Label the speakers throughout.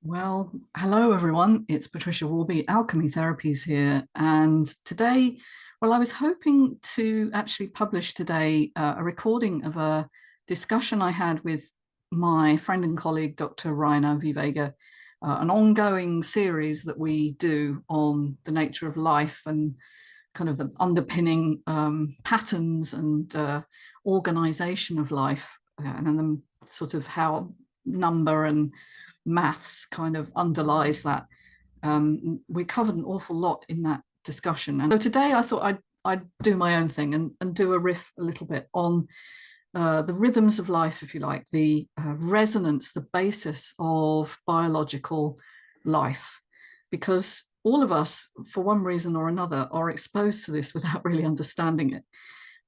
Speaker 1: Well, hello everyone. It's Patricia Warby, Alchemy Therapies here. And today, I was hoping to actually publish today a recording of a discussion I had with my friend and colleague, Dr. Rainer Vivega, an ongoing series that we do on the nature of life and kind of the underpinning patterns and organization of life, and then sort of how number and maths kind of underlies that. We covered an awful lot in that discussion. And so today I thought I'd do my own thing and do a riff a little bit on the rhythms of life, if you like, the resonance, the basis of biological life. Because all of us, for one reason or another, are exposed to this without really understanding it.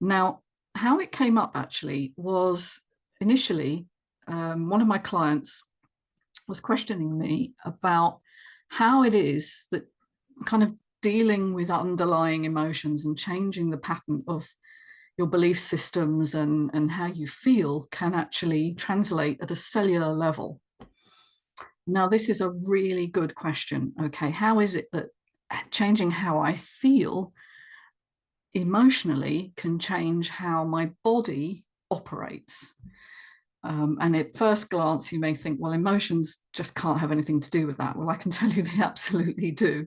Speaker 1: Now, how it came up actually was initially one of my clients was questioning me about how it is that kind of dealing with underlying emotions and changing the pattern of your belief systems and how you feel can actually translate at a cellular level. Now, this is a really good question. Okay, how is it that changing how I feel emotionally can change how my body operates? And at first glance, you may think, well, emotions just can't have anything to do with that. Well, I can tell you they absolutely do.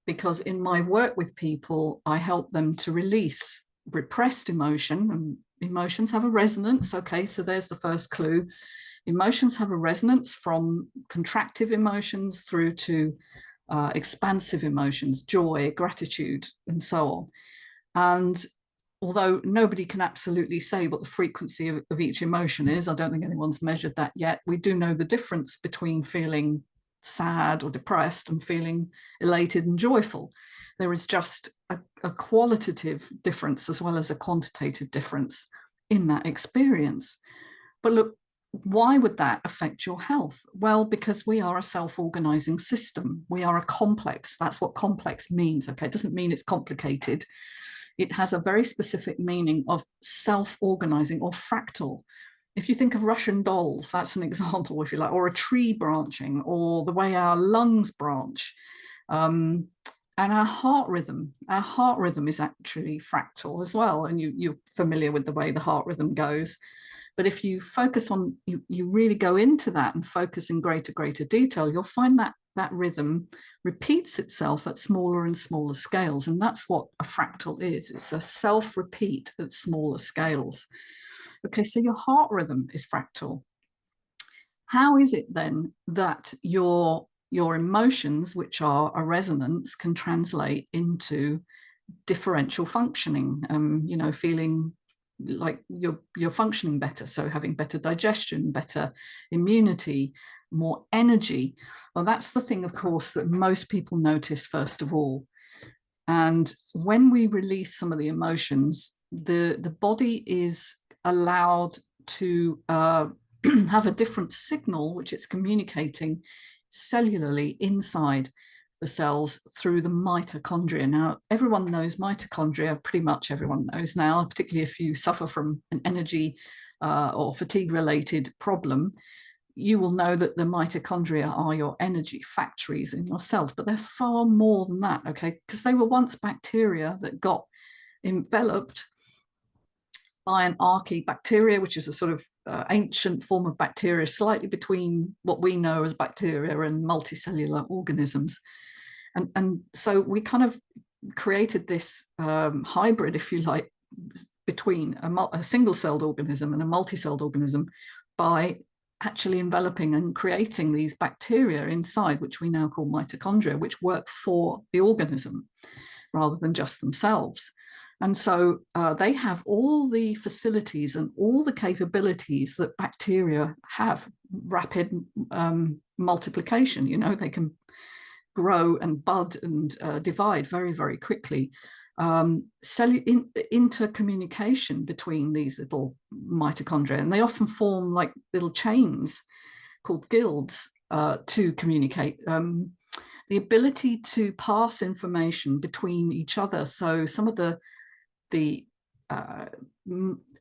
Speaker 1: Because in my work with people, I help them to release repressed emotion, and emotions have a resonance. Okay, so there's the first clue. Emotions have a resonance from contractive emotions through to expansive emotions, joy, gratitude, and so on. And although nobody can absolutely say what the frequency of each emotion is, I don't think anyone's measured that yet, we do know the difference between feeling sad or depressed and feeling elated and joyful. There is just a qualitative difference as well as a quantitative difference in that experience. But look, why would that affect your health? Well, because we are a self-organizing system. We are a complex. That's what complex means. Okay, it doesn't mean it's complicated. It has a very specific meaning of self-organizing or fractal. If you think of Russian dolls, that's an example, if you like, or a tree branching, or the way our lungs branch. And our heart rhythm is actually fractal as well. And you're familiar with the way the heart rhythm goes. But if you focus on, you really go into that and focus in greater detail, you'll find that that rhythm repeats itself at smaller and smaller scales. And that's what a fractal is. It's a self-repeat at smaller scales. Okay, so your heart rhythm is fractal. How is it then that your emotions, which are a resonance, can translate into differential functioning? Feeling like you're functioning better, so having better digestion, better immunity, more energy. Well, that's the thing, of course, that most people notice first of all. And when we release some of the emotions, the body is allowed to have a different signal which it's communicating cellularly inside the cells through the mitochondria. Now, everyone knows mitochondria, pretty much everyone knows now, particularly if you suffer from an energy or fatigue related problem. You will know that the mitochondria are your energy factories in your cells, but they're far more than that, okay? Because they were once bacteria that got enveloped by an archaebacteria, which is a sort of ancient form of bacteria, slightly between what we know as bacteria and multicellular organisms. And so we kind of created this hybrid, if you like, between a single-celled organism and a multi-celled organism by actually enveloping and creating these bacteria inside, which we now call mitochondria, which work for the organism rather than just themselves. And so they have all the facilities and all the capabilities that bacteria have. Rapid multiplication, they can grow and bud and divide very quickly. Intercommunication between these little mitochondria, and they often form like little chains called guilds to communicate. The ability to pass information between each other. So some of the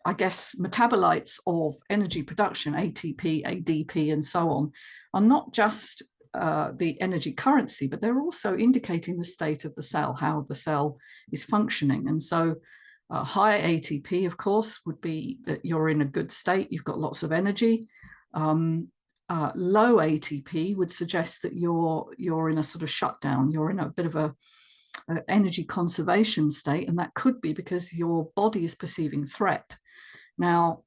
Speaker 1: I guess metabolites of energy production, ATP, ADP, and so on, are not just the energy currency, but they're also indicating the state of the cell, how the cell is functioning. And so high ATP, of course, would be that you're in a good state, you've got lots of energy. Low ATP would suggest that you're in a sort of shutdown, you're in a bit of a energy conservation state, and that could be because your body is perceiving threat. Now,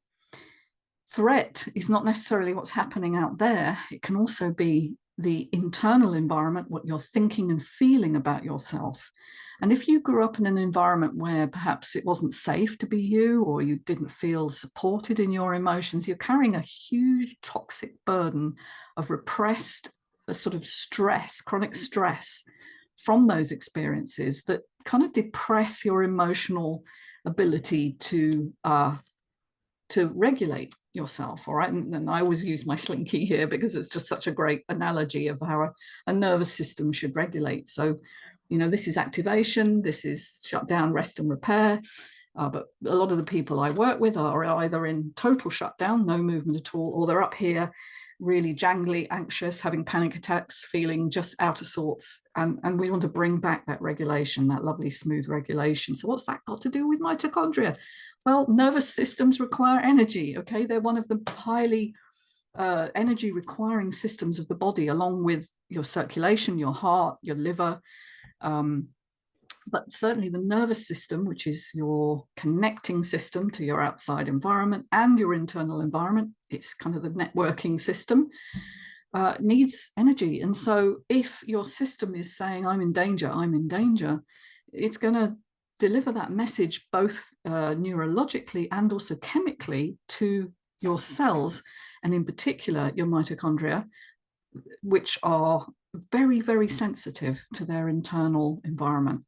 Speaker 1: threat is not necessarily what's happening out there. It can also be the internal environment, what you're thinking and feeling about yourself. And if you grew up in an environment where perhaps it wasn't safe to be you, or you didn't feel supported in your emotions, you're carrying a huge toxic burden of repressed sort of stress, chronic stress from those experiences that kind of depress your emotional ability to regulate yourself. All right. And I always use my slinky here because it's just such a great analogy of how a nervous system should regulate. So, you know, this is activation, this is shut down, rest and repair. But a lot of the people I work with are either in total shutdown, no movement at all, or they're up here really jangly, anxious, having panic attacks, feeling just out of sorts. And we want to bring back that regulation, that lovely smooth regulation. So what's that got to do with mitochondria? Well, nervous systems require energy, okay? They're one of the highly energy requiring systems of the body, along with your circulation, your heart, your liver. But certainly the nervous system, which is your connecting system to your outside environment and your internal environment, it's kind of the networking system, needs energy. And so if your system is saying, I'm in danger, it's going to deliver that message both neurologically and also chemically to your cells, and in particular your mitochondria, which are very, very sensitive to their internal environment.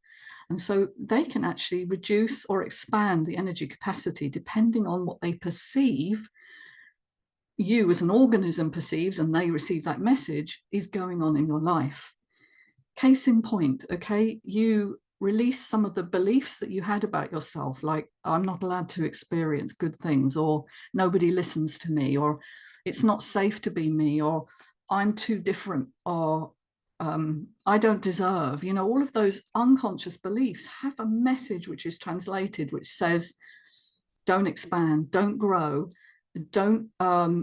Speaker 1: And so they can actually reduce or expand the energy capacity depending on what they perceive you as an organism perceives, and they receive that message, is going on in your life. Case in point, okay, you release some of the beliefs that you had about yourself, like I'm not allowed to experience good things, or nobody listens to me, or it's not safe to be me, or I'm too different, or I don't deserve. You know, all of those unconscious beliefs have a message which is translated, which says, don't expand, don't grow, don't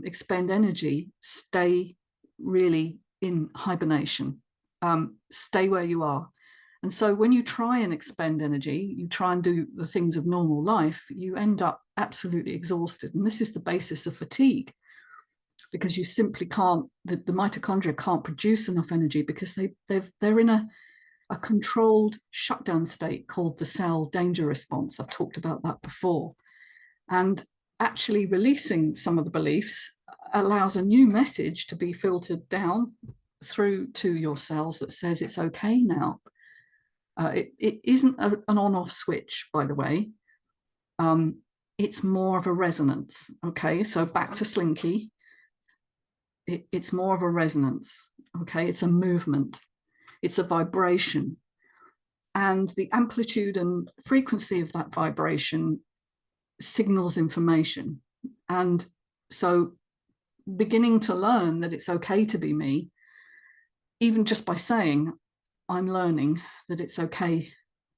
Speaker 1: expend energy, stay really in hibernation, stay where you are. And so when you try and expend energy, you try and do the things of normal life, you end up absolutely exhausted. And this is the basis of fatigue, because you simply can't, the mitochondria can't produce enough energy because they're in a controlled shutdown state called the cell danger response. I've talked about that before. And actually releasing some of the beliefs allows a new message to be filtered down through to your cells that says it's okay now. It isn't an on-off switch, by the way. It's more of a resonance. Okay, so back to Slinky. It's more of a resonance. Okay, it's a movement. It's a vibration. And the amplitude and frequency of that vibration signals information. And so beginning to learn that it's okay to be me, even just by saying, I'm learning that it's okay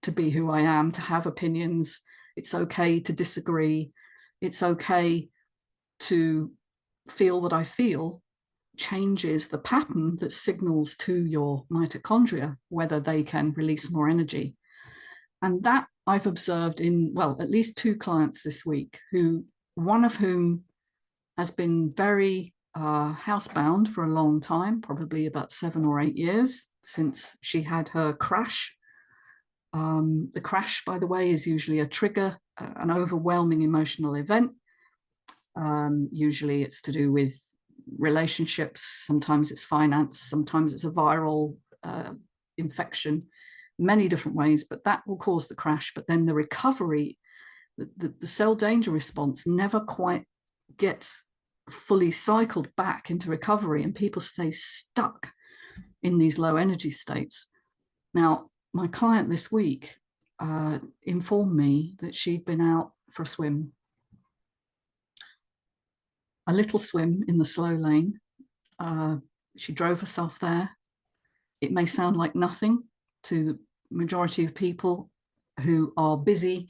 Speaker 1: to be who I am, to have opinions. It's okay to disagree. It's okay to feel what I feel, changes the pattern that signals to your mitochondria whether they can release more energy. And that I've observed in, well, at least 2 clients this week, one of whom has been very housebound for a long time, probably about 7 or 8 years since she had her crash. The crash, by the way, is usually a trigger, an overwhelming emotional event. Usually it's to do with relationships, sometimes it's finance, sometimes it's a viral infection, many different ways, but that will cause the crash. But then the recovery, the cell danger response never quite gets fully cycled back into recovery, and people stay stuck in these low energy states. Now, my client this week informed me that she'd been out for a swim, a little swim in the slow lane, She drove herself there. It may sound like nothing to the majority of people who are busy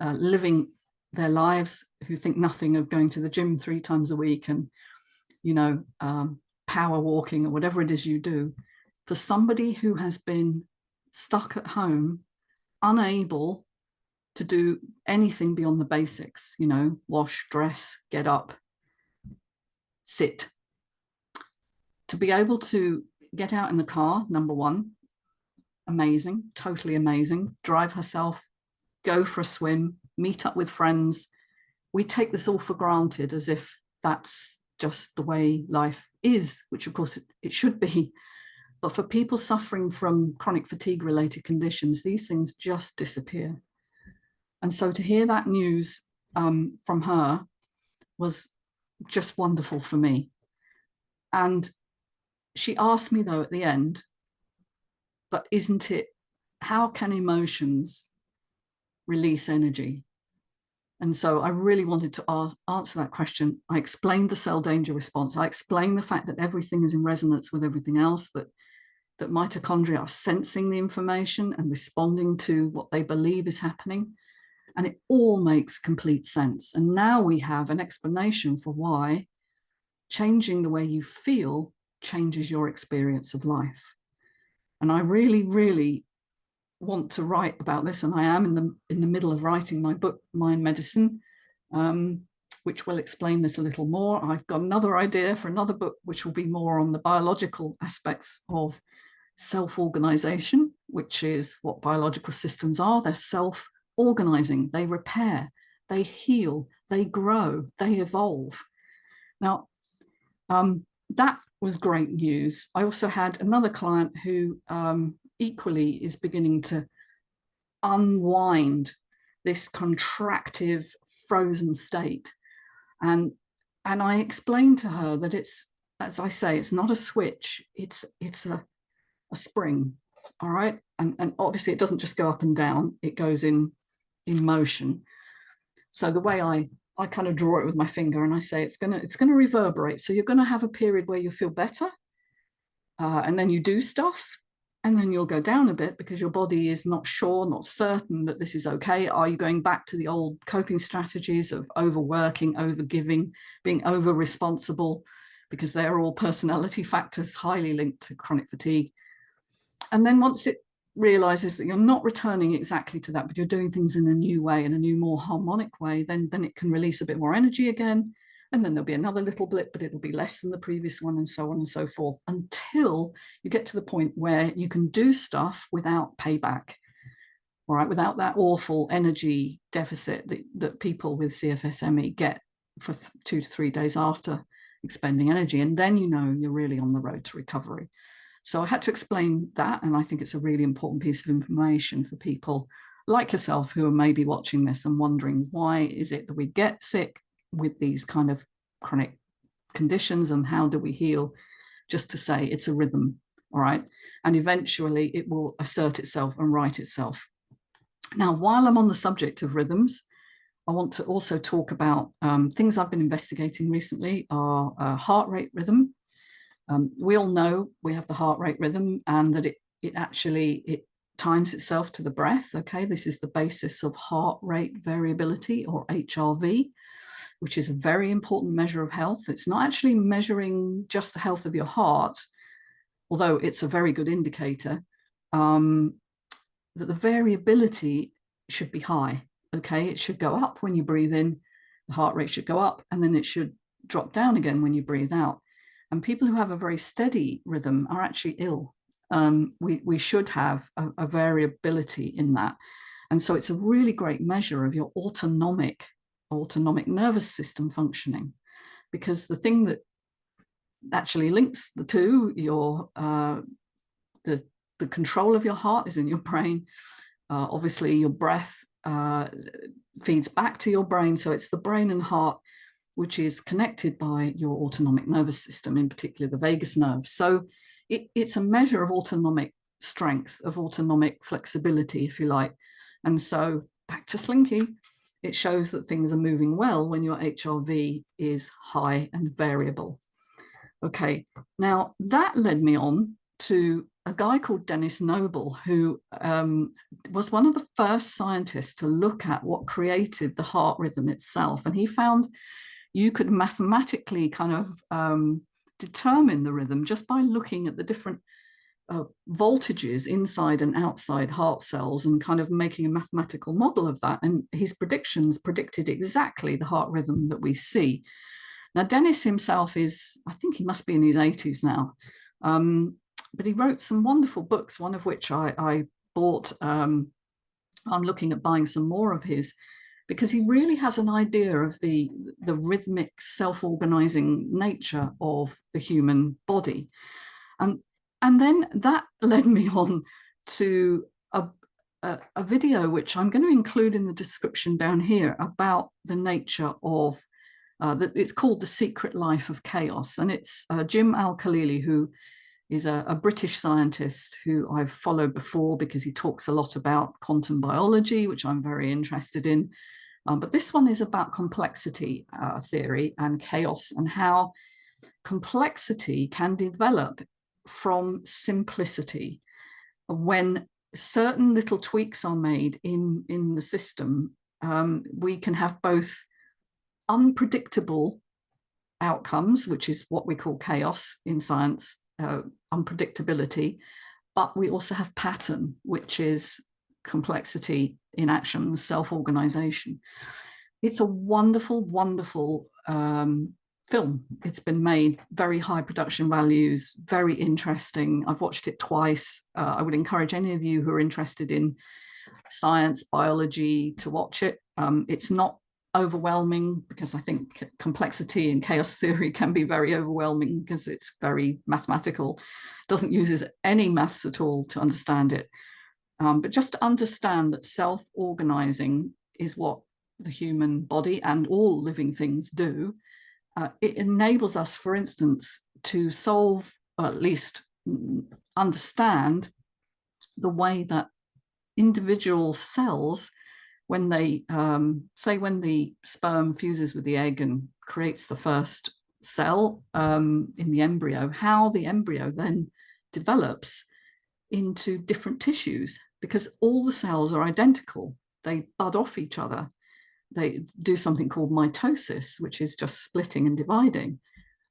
Speaker 1: living their lives, who think nothing of going to the gym 3 times a week and, you know, power walking or whatever it is you do. For somebody who has been stuck at home, unable to do anything beyond the basics, you know, wash, dress, get up, sit, to be able to get out in the car, number one, amazing, totally amazing, drive herself, go for a swim, meet up with friends. We take this all for granted as if that's just the way life is, which of course it should be. But for people suffering from chronic fatigue related conditions, these things just disappear. And so to hear that news from her was just wonderful for me. And she asked me though at the end, but isn't it, how can emotions release energy? And so I really wanted to answer that question. I explained the cell danger response. I explained the fact that everything is in resonance with everything else, that mitochondria are sensing the information and responding to what they believe is happening. And it all makes complete sense. And now we have an explanation for why changing the way you feel changes your experience of life. And I really, really want to write about this, and I am in the middle of writing my book, Mind Medicine, which will explain this a little more. I've got another idea for another book, which will be more on the biological aspects of self-organization, which is what biological systems are. They're self-organizing, they repair, they heal, they grow, they evolve. Now, that was great news. I also had another client who equally is beginning to unwind this contractive, frozen state. And I explained to her that it's, as I say, it's not a switch, it's a spring, all right? And obviously it doesn't just go up and down, it goes in motion. So the way I kind of draw it with my finger and I say it's gonna reverberate. So you're gonna have a period where you feel better, and then you do stuff, and then you'll go down a bit because your body is not sure, not certain that this is okay. Are you going back to the old coping strategies of overworking, overgiving, being over responsible, because they're all personality factors highly linked to chronic fatigue. And then once it realizes that you're not returning exactly to that, but you're doing things in a new way, in a new, more harmonic way, then it can release a bit more energy again. And then there'll be another little blip, but it'll be less than the previous one, and so on and so forth, until you get to the point where you can do stuff without payback, all right, without that awful energy deficit that people with CFSME get for 2 to 3 days after expending energy. And then you know you're really on the road to recovery. So I had to explain that, and I think it's a really important piece of information for people like yourself who are maybe watching this and wondering, why is it that we get sick with these kind of chronic conditions, and how do we heal? Just to say it's a rhythm, all right? And eventually it will assert itself and right itself. Now, while I'm on the subject of rhythms, I want to also talk about things I've been investigating recently are heart rate rhythm. We all know we have the heart rate rhythm, and that it actually times itself to the breath. Okay, this is the basis of heart rate variability, or HRV, which is a very important measure of health. It's not actually measuring just the health of your heart, although it's a very good indicator, that the variability should be high. Okay, it should go up when you breathe in, the heart rate should go up, and then it should drop down again when you breathe out. And people who have a very steady rhythm are actually ill. We should have a variability in that. And so it's a really great measure of your autonomic nervous system functioning, because the thing that actually links the two, the control of your heart is in your brain. Obviously your breath feeds back to your brain. So it's the brain and heart which is connected by your autonomic nervous system, in particular the vagus nerve. So it's a measure of autonomic strength, of autonomic flexibility, if you like. And so back to Slinky, it shows that things are moving well when your HRV is high and variable. Okay, now that led me on to a guy called Dennis Noble, who was one of the first scientists to look at what created the heart rhythm itself. And he found you could mathematically kind of determine the rhythm just by looking at the different voltages inside and outside heart cells and kind of making a mathematical model of that. And his predictions predicted exactly the heart rhythm that we see. Now, Dennis himself is, I think he must be in his 80s now, but he wrote some wonderful books, one of which I bought. I'm looking at buying some more of his, because he really has an idea of the rhythmic, self-organizing nature of the human body. And then that led me on to a video, which I'm going to include in the description down here, about the nature of it's called The Secret Life of Chaos. And it's Jim Al-Khalili, who is a British scientist who I've followed before because he talks a lot about quantum biology, which I'm very interested in. But this one is about complexity theory and chaos, and how complexity can develop from simplicity when certain little tweaks are made in the system. We can have both unpredictable outcomes, which is what we call chaos in science, unpredictability, but we also have pattern, which is complexity in action, self-organization. It's a wonderful, wonderful film. It's been made, very high production values, very interesting. I've watched it twice. I would encourage any of you who are interested in science, biology, to watch it. It's not overwhelming, because I think complexity and chaos theory can be very overwhelming because it's very mathematical. It doesn't use any maths at all to understand it. But just to understand that self-organizing is what the human body and all living things do. It enables us, for instance, to solve, or at least understand, the way that individual cells, when they say when the sperm fuses with the egg and creates the first cell in the embryo, how the embryo then develops into different tissues, because all the cells are identical. They bud off each other. They do something called mitosis, which is just splitting and dividing.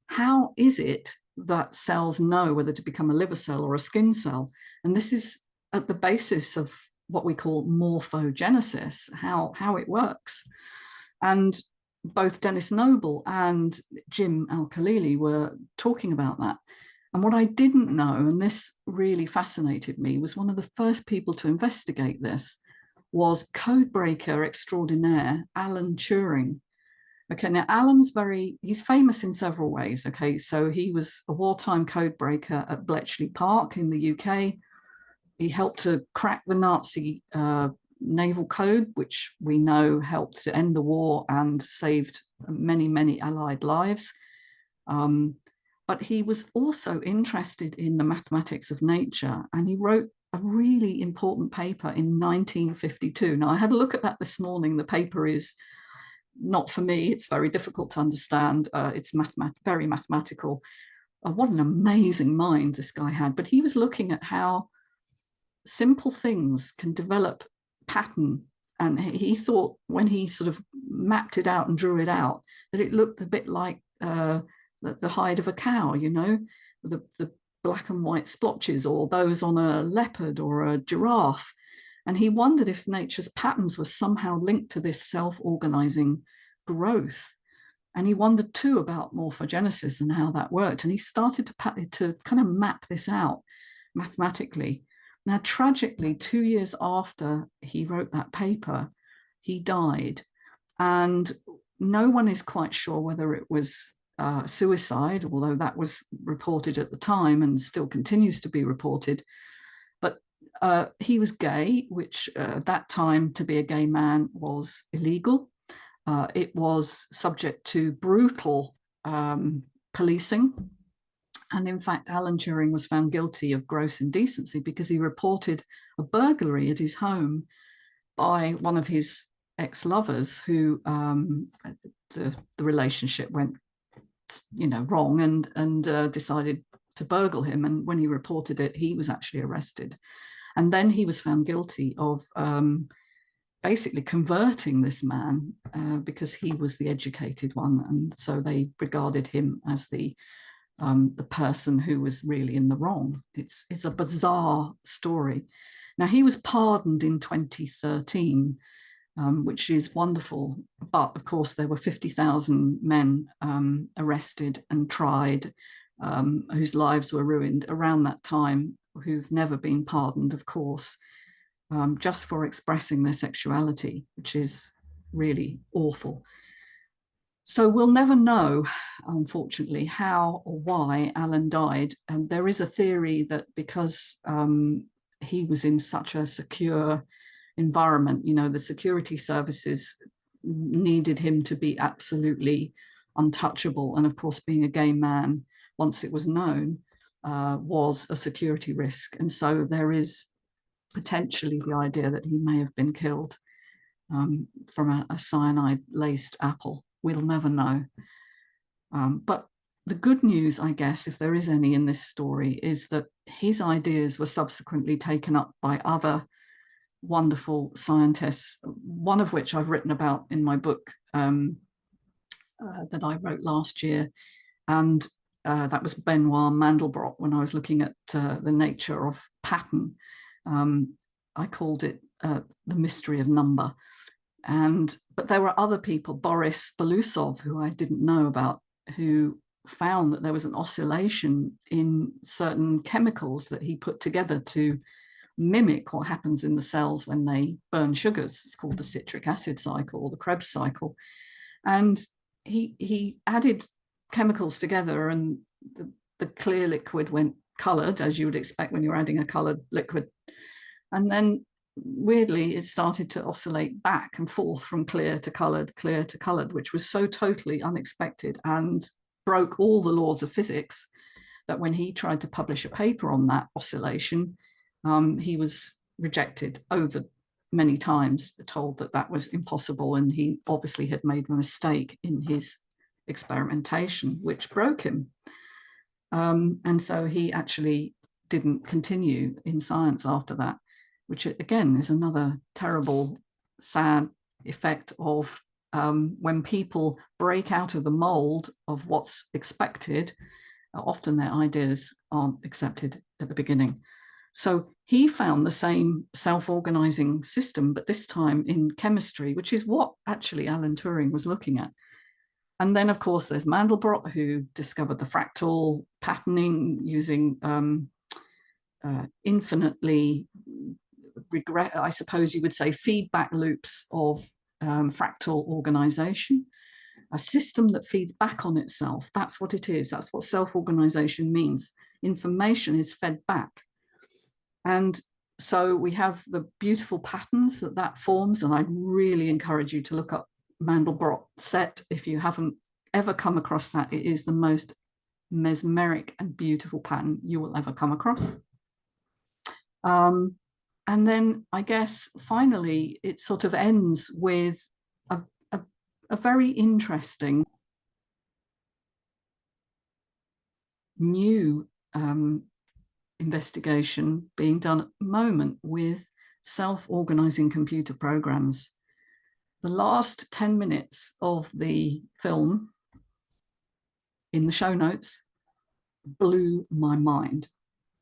Speaker 1: How is it that cells know whether to become a liver cell or a skin cell? And this is at the basis of what we call morphogenesis, how it works. And both Dennis Noble and Jim Al-Khalili were talking about that. And what I didn't know, and this really fascinated me, was one of the first people to investigate this was codebreaker extraordinaire Alan Turing. Okay, now he's famous in several ways. Okay, so he was a wartime codebreaker at Bletchley Park in the UK. He helped to crack the Nazi naval code, which we know helped to end the war and saved many, many Allied lives. But he was also interested in the mathematics of nature, and he wrote a really important paper in 1952. Now, I had a look at that this morning. The paper is not for me. It's very difficult to understand. It's very mathematical. What an amazing mind this guy had. But he was looking at how simple things can develop pattern. And he thought, when he sort of mapped it out and drew it out, that it looked a bit like the hide of a cow, you know, the black and white splotches, or those on a leopard or a giraffe. And he wondered if nature's patterns were somehow linked to this self-organizing growth. And he wondered too about morphogenesis and how that worked. And he started to kind of map this out mathematically. Now, tragically, 2 years after he wrote that paper, he died. And no one is quite sure whether it was suicide, although that was reported at the time and still continues to be reported. But he was gay, which at that time, to be a gay man was illegal. It was subject to brutal policing. And in fact, Alan Turing was found guilty of gross indecency because he reported a burglary at his home by one of his ex-lovers, who the relationship went wrong, and decided to burgle him. And when he reported it, he was actually arrested. And then he was found guilty of basically converting this man because he was the educated one. And so they regarded him as the person who was really in the wrong. It's a bizarre story. Now, he was pardoned in 2013, which is wonderful. But of course, there were 50,000 men arrested and tried, whose lives were ruined around that time, who've never been pardoned, of course, just for expressing their sexuality, which is really awful. So we'll never know, unfortunately, how or why Alan died. There is a theory that because he was in such a secure environment, the security services needed him to be absolutely untouchable. And of course, being a gay man, once it was known, was a security risk. And so there is potentially the idea that he may have been killed from a cyanide-laced apple. We'll never know. But the good news, I guess, if there is any in this story, is that his ideas were subsequently taken up by other wonderful scientists, one of which I've written about in my book that I wrote last year. And that was Benoit Mandelbrot. When I was looking at the nature of pattern, I called it the mystery of number. But there were other people, Boris Belousov, who I didn't know about, who found that there was an oscillation in certain chemicals that he put together to mimic what happens in the cells when they burn sugars. It's called the citric acid cycle or the Krebs cycle. And he added chemicals together, and the clear liquid went colored, as you would expect when you're adding a colored liquid. And then weirdly, it started to oscillate back and forth from clear to colored, which was so totally unexpected and broke all the laws of physics that when he tried to publish a paper on that oscillation, he was rejected over many times, told that that was impossible. And he obviously had made a mistake in his experimentation, which broke him. And so he actually didn't continue in science after that, which again is another terrible, sad effect of when people break out of the mold of what's expected, often their ideas aren't accepted at the beginning. So he found the same self-organizing system, but this time in chemistry, which is what actually Alan Turing was looking at. And then, of course, there's Mandelbrot, who discovered the fractal patterning using infinitely I suppose you would say, feedback loops of fractal organization, a system that feeds back on itself. That's what it is. That's what self-organization means. Information is fed back. And so we have the beautiful patterns that forms. And I really encourage you to look up Mandelbrot set. If you haven't ever come across that, it is the most mesmeric and beautiful pattern you will ever come across. And then I guess finally, it sort of ends with a very interesting new investigation being done at the moment with self-organizing computer programs. The last 10 minutes of the film in the show notes blew my mind,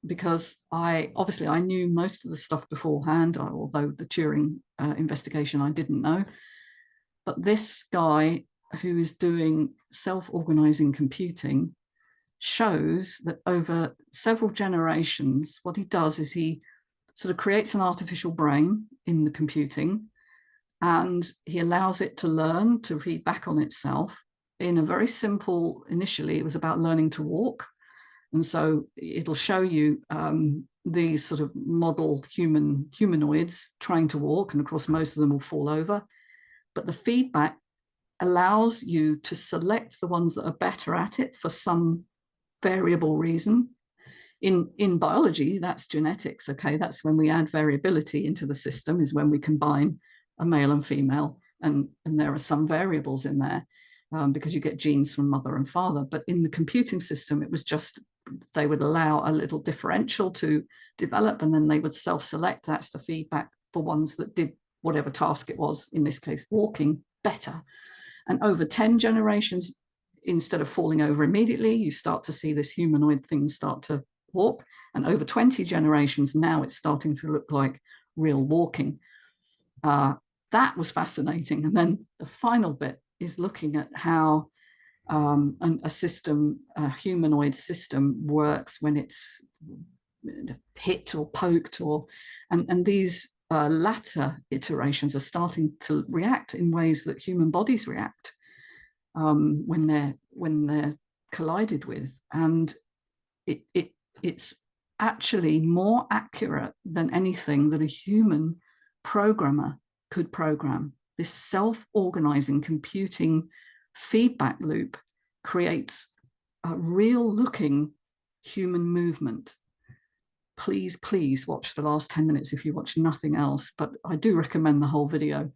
Speaker 1: because I knew most of the stuff beforehand, although the Turing investigation I didn't know. But this guy who is doing self-organizing computing shows that over several generations, what he does is he sort of creates an artificial brain in the computing, and he allows it to learn, to feed back on itself in a very simple, initially it was about learning to walk. And so it'll show you these sort of model humanoids trying to walk. And of course, most of them will fall over. But the feedback allows you to select the ones that are better at it for some variable reason. In biology, that's genetics, okay? That's when we add variability into the system, is when we combine a male and female, and there are some variables in there. because you get genes from mother and father. But in the computing system, it was just, they would allow a little differential to develop, and then they would self-select. That's the feedback for ones that did whatever task it was, in this case, walking, better. And over 10 generations, instead of falling over immediately, you start to see this humanoid thing start to walk. And over 20 generations, now it's starting to look like real walking. That was fascinating. And then the final bit is looking at how a humanoid system works when it's hit or poked, and these latter iterations are starting to react in ways that human bodies react when they're collided with. And it's actually more accurate than anything that a human programmer could program. This self-organizing computing feedback loop creates a real looking human movement. Please, please watch the last 10 minutes if you watch nothing else, but I do recommend the whole video.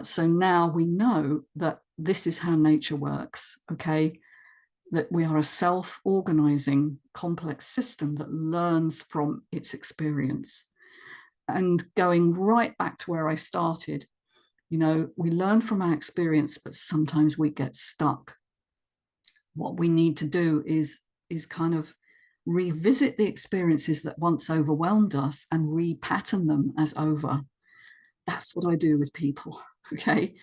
Speaker 1: So now we know that this is how nature works, okay? That we are a self-organizing complex system that learns from its experience. And going right back to where I started, you know, we learn from our experience, but sometimes we get stuck. What we need to do is kind of revisit the experiences that once overwhelmed us and repattern them as over. That's what I do with people, okay?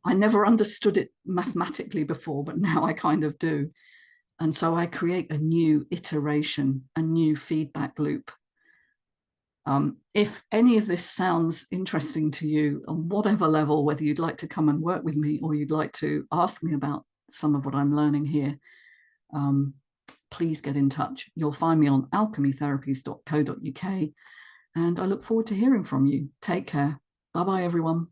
Speaker 1: I never understood it mathematically before, but now I kind of do. And so I create a new iteration, a new feedback loop. If any of this sounds interesting to you on whatever level, whether you'd like to come and work with me or you'd like to ask me about some of what I'm learning here, please get in touch. You'll find me on alchemytherapies.co.uk, and I look forward to hearing from you. Take care. Bye-bye, everyone.